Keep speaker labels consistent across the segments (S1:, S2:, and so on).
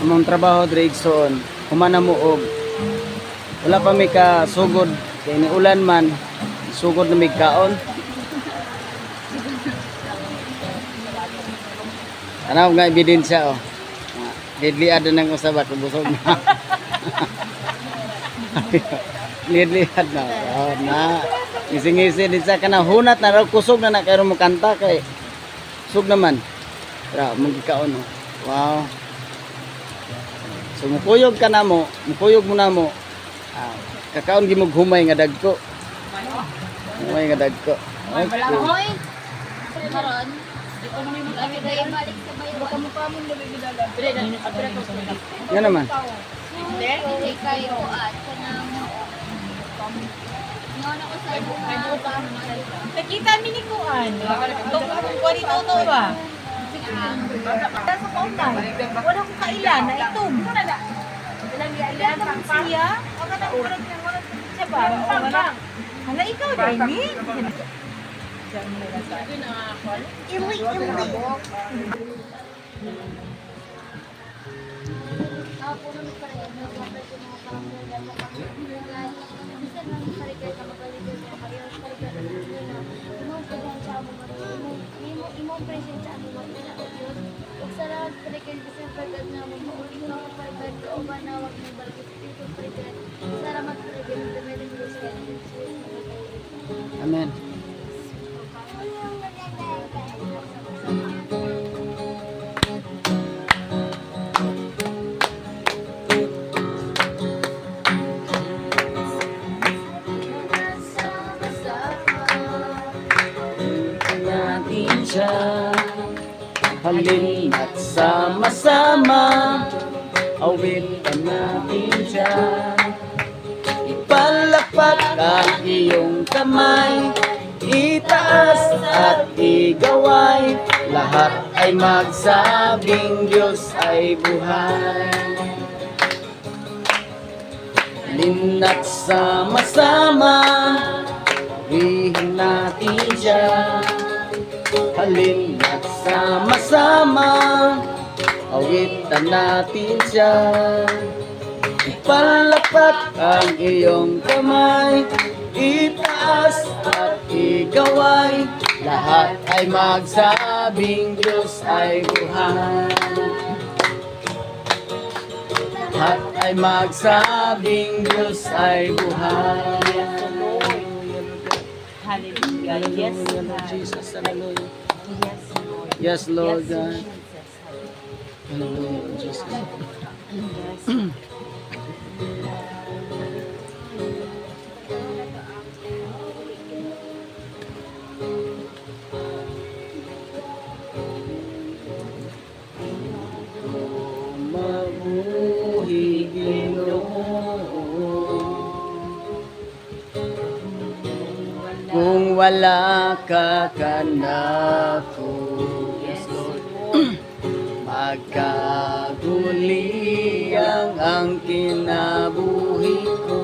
S1: Among trabaho dre igsoon, humana mo og wala pa mi ka sugod kay ni ulan man sugod na mi kaon. Ano nga ebidensya oh. Lidliad na ng usabat busog na. Lidliad na. Oh, na. Ising-ising din sa kana hunat na raw kusog na na karon mo kanta kay sug naman. Ra magikaon oh. Wow. So mukuyog ka na mo, mukuyog mo na mo. Kakaon gimog humay nga dagko. Humay nga dagko. Okay.
S2: Karon, di ko naman mag-agay balik sa bayo. Baka mo pa mong nabibidala.
S1: Nga naman.
S2: Hindi kayo at kanang ngayon ako sa
S3: Nakita mi ni Kuan. Kuan ito to ba? Sa kaunta. Wala ko kailan na itom. Ilan ang siya? Ako na urag niya wala siya ba? Hala ikaw Dani.
S2: ili. Ako na magparehan na kapag ko mga pamilya mo kasi bisa na magparehan ka magparehan mo kayo parehan na mo pagyan sa mo imo present sa mo na Diyos ug sa parehan bisa pagyan na mo uli na mo parehan o ba na wag mo balik dito parehan salamat parehan sa meron Diyos kay Jesus.
S1: Amen. Natin siya halin at sama-sama awitan natin siya. Ipalakpak ang iyong kamay, itaas at igaway, lahat ay magsabing Diyos ay buhay. Halin at sama-sama awihin natin siya. Halin at sama-sama awitan natin siya. Ipalakpak ang iyong kamay, itaas at igaway, lahat ay magsabing Diyos ay buhay. Lahat ay magsabing Diyos ay buhay.
S3: Hallelujah. Yes, God.
S1: Jesus, hallelujah.
S3: Yes, Lord.
S1: Yes, Lord
S3: Yes,
S1: God.
S3: Jesus.
S1: Hallelujah, Jesus.
S3: Yes.
S1: Mabuhi Ginoo, kung wala ka kanako, yes Lord, magkaguliang ang kinabuhi ko.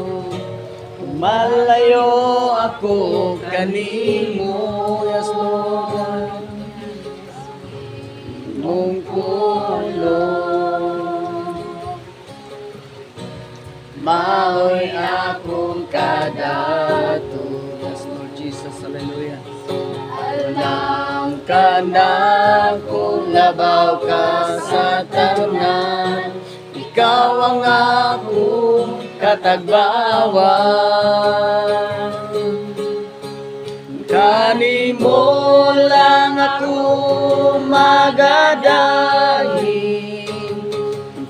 S1: Malayo ako kanimo, yes Lord, mong kulong. Maoy akong kadato, yes Lord Jesus, hallelujah. Alam ka na kung labaw ka sa tanan, ikaw ang akong katagbawan. Kanimo lang ako magadahin,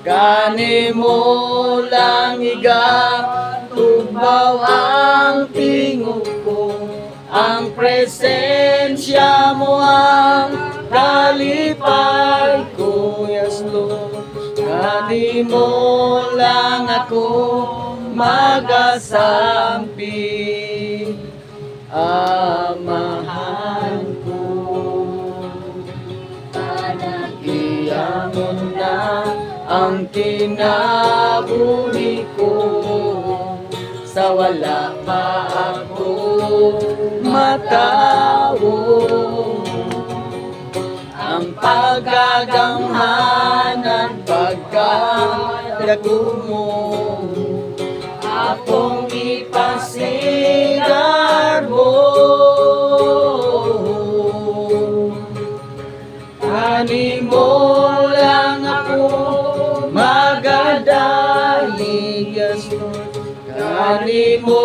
S1: kanimo lang igatubaw ang tingog ko, ang presensya mo ang kalipay ko, yes Lord. Kanimo lang ako magasampi, amahan ko. Panagiamon na ang kinabuhi ko, sa wala pa ako matao. pagkagamhanan pagkadako mo akong ipasigar mo kanimo lang ako magadalig yes Lord kanimo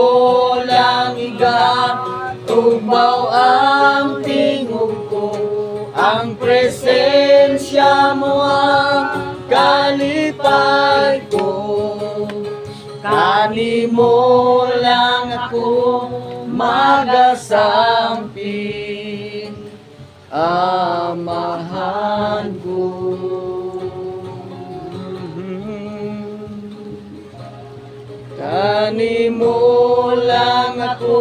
S1: lang igatubaw ang tingog ko ang presensya mo ang kalipay ko kanimo lang ako magasampin amahan ko kanimo lang ako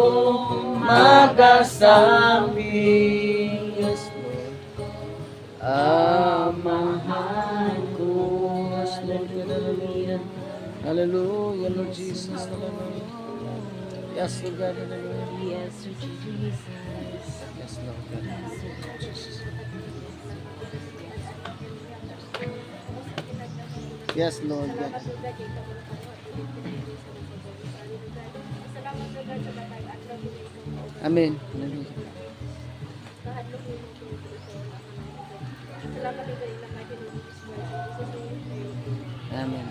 S1: magasampin yes Lord amahan ko yes Lord hallelujah hallelujah Lord Jesus hallelujah yes Lord God hallelujah
S3: Yes, Jesus.
S1: yes Lord God Jesus yes Lord God Amen. Amen.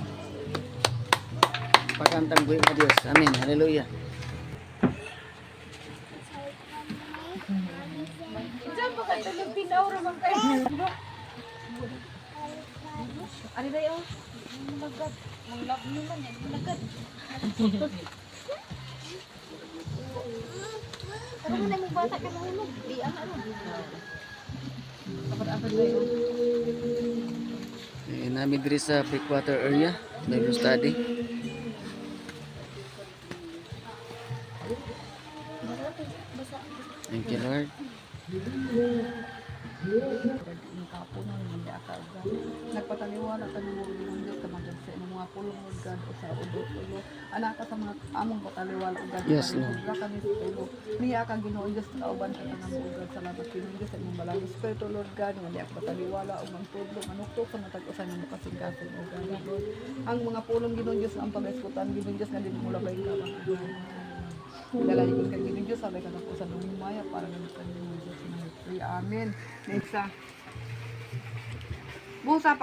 S1: Pagkantang buhay ka Diyos. Amen. Hallelujah.
S3: Diyan ba ka tulog tinaw naman kayo? Ano ba yun? Malagat. Malap nyo man yan. Malagat.
S2: Pero kung may bata ka lang mo, di ang ano.
S3: Kapag-apad ba yun?
S1: Namin diri sa Breakwater area. Bible study. Thank you Lord.
S4: Nagpataliwala ka ng mga Diyos ka magansa ng mga pulong ng God o sa ulo anak ka sa mga among pataliwala o God
S1: Yes, Lord.
S4: Ra kami sa tulo niya ka Ginoo Diyos na uban ka ng mga God salamat kini Diyos sa imong balang Espiritu Lord God nga niya pataliwala o mangtudlo manuktok sa matag-usan ng makasingkason o God Lord ang mga pulong Ginoo Diyos ang pag-eskutan Ginoo Diyos nga din mo labay ka dalayin ka Ginoo Diyos sabay ka na sa lumaya para ng Ginoo Diyos amen next busa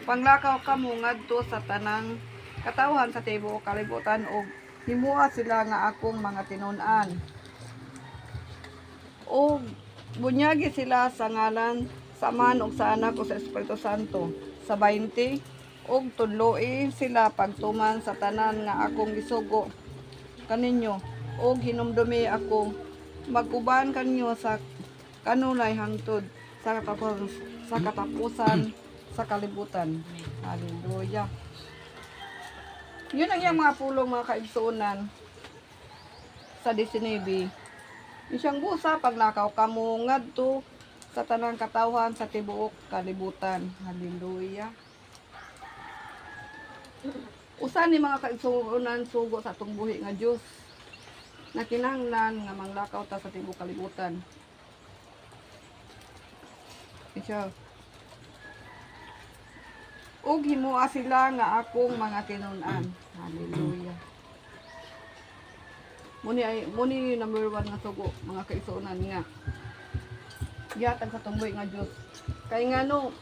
S4: panglakaw kamo ngadto sa tanang katawhan sa tibuok kalibutan og himuha sila nga akong mga tinun-an og bunyagi sila sa ngalan sa man og sa anak o sa Espiritu Santo sa 20 og tudloi sila pagtuman sa tanan nga akong gisugo kaninyo og hinumdumi ako maguban kanyo sa kanulay hangtod sa katapusan sa kalibutan. Hallelujah. Yun ang yung mga pulong mga kaigsunan sa 19. Isang busa paglakaw kamo ngadto sa tanang katawhan sa tibuok kalibutan. Hallelujah. Usa ni mga kaigsunan sugo sa atong buhi nga Dios na kinahanglan nga manglakaw ta sa tibuok kalibutan. Isa. Og himuha sila nga akong mga tinun-an. Hallelujah. Muni number 1 nga sugo, mga kaigsunan nga. Gihatag sa tunggoy nga Dios. Kay ngano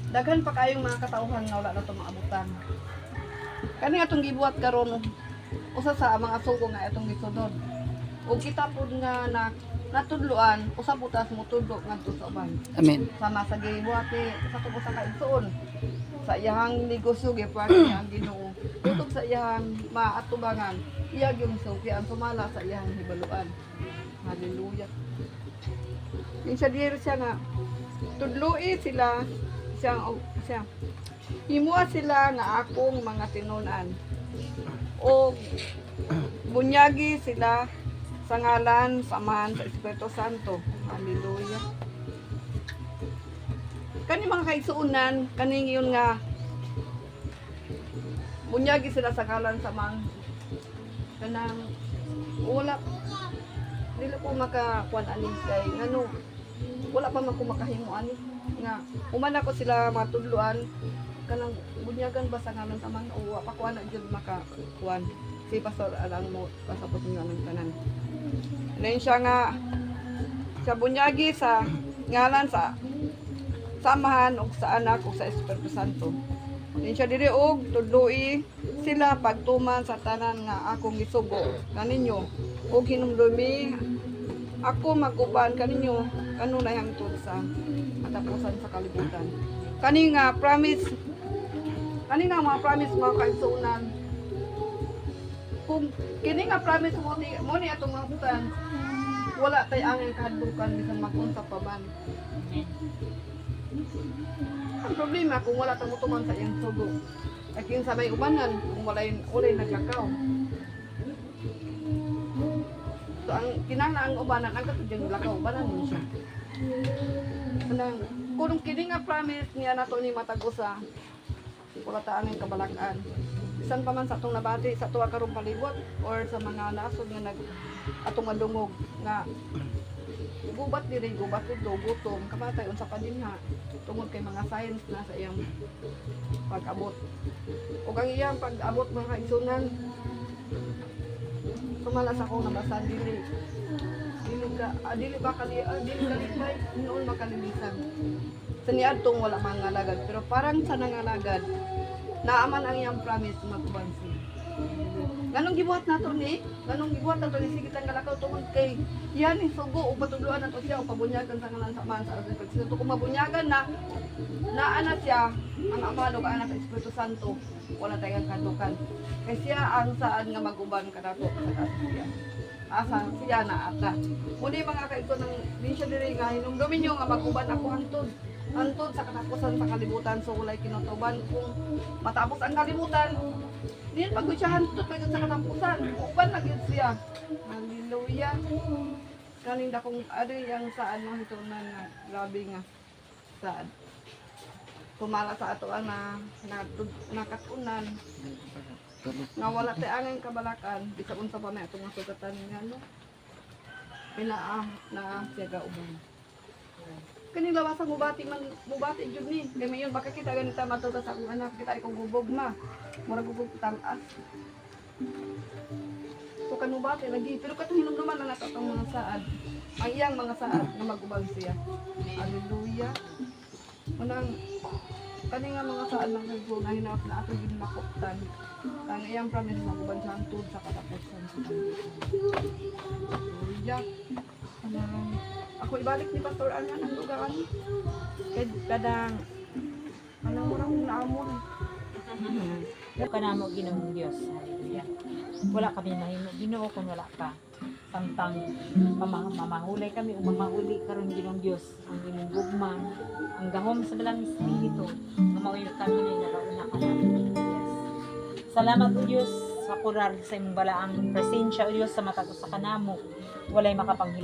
S4: daghan pa kayong mga katawhan nga wala na to maabutan. Kani atong gibuhat karon usa sa mga sugo nga atong gisunod. Og kita pud nga natudloan usa butas mo tudlo ngadto sa uban.
S1: Amen.
S4: Sama sa gibuhat ni sa tubo sa kaigsoon. Sa iyang negosyo gipaagi ang Ginoo. Tutog sa iyang maatubangan, iya gyud suki ang sumala sa iyang hibaluan. Hallelujah. Minsan diyer siya nga tudloi sila siya himuha sila nga akong mga tinun-an o bunyagi sila sa ngalan sa man sa Espiritu Santo. Hallelujah. Kani mga kaigsuonan kaning yun nga bunyagi sila sa ngalan sa man kanang wala dili ko makakuan ani kay ngano wala pa man ko makahimo ani nga human ako sila matudluan kanang bunyagan ba sa ngalan taman o wa pa kuan na jud makakuan si pastor alang mo pasapot niyo ang tanan. Then siya nga sa bunyagi sa ngalan sa samahan og sa anak ug sa Espiritu Santo. Then siya diri og tudloi sila pagtuman sa tanan nga akong gisugo kaninyo og hinumdumi ako maguban kaninyo kanunay hangtod sa katapusan sa kalibutan. Kani nga promise kani nga mga promise mga kaigsuonan kung kini nga promise mo ni atong mabutan wala tay angel kahadlukan bisan mag-unsa pa man. Ang problema kung wala tang mutuman sa iyang sugo ay kinsa may ubanan kung walay naglakaw. So ang kinahanglan ang ubanan ang katudyan lakaw ubanan din siya. Kanang kung kini nga promise niya nato ni matagusa wala ta angin kabalakan. Bisan pa man sa atong nabati sa tuwa karong palibot or sa mga nasod nga nag atong madungog nga gubat diri gubat tudlo gutom kamatay unsa pa din ha tungod kay mga science na sa iyang pag-abot ug ang iyang pag-abot mga kaigsunan sumalas ako nabasa dili dili ba kalibay noon makalilisan sa niadtong wala mangalagad pero parang sa nangalagad naaman ang iyang promise magkuban siya. Ganong gibuhat nato ni sige tang galakaw tungod kay yan ni sugo ug patudloan nato siya ug pabunyagan sa ngalan sa man sa Espiritu Santo kung mabunyagan na ana siya ang Ama ug anak sa Espiritu Santo wala tayong kadukan kay siya ang saan nga maguban kanato sa siya asa siya na ata muni mga kaigsoon ng din siya diri nga hinumdumin niyo nga maguban ako hantod sa katapusan sa kalibutan so walay kinutuban kung matapos ang kalibutan diyan pag siya hantod pag sa katapusan uban na gyud siya hallelujah kaning dakong ari ang saan mo hitunan nga grabe nga saan tumala sa ato na nakatunan nga wala tay angin kabalakan bisa unsa pa may atong sugatan nga no na siya uban kani lawasang mubati jud ni kay mayon baka kita ganita matuta sa akong anak kita ikong gubog ma murag gubog talas so kanubati lagi pero katong hinumduman na nato tong mga saad ang iyang mga saad nga magubag siya hallelujah manang kani nga mga saad ng Hesus na hinaot na ato gid makuptan ang iyang promise maguban sa hangtod sa katapusan sa hallelujah ako ibalik ni Pastor Ana ng lugar kadang anong murang naamon
S3: ka na mo Ginoong Diyos. Hallelujah. Wala kami mahimo Ginoo kung wala ka. Tangtang mamahulay kami o mamahuli karon Ginoong Diyos. Ang imong gugma, ang gahom sa dalang espiritu, mamawi kami ni nagauna ka namin. Yes. Salamat o Diyos sa kurar sa imong balaang presensya o Diyos sa matag sa kanamo. Walay makapanghila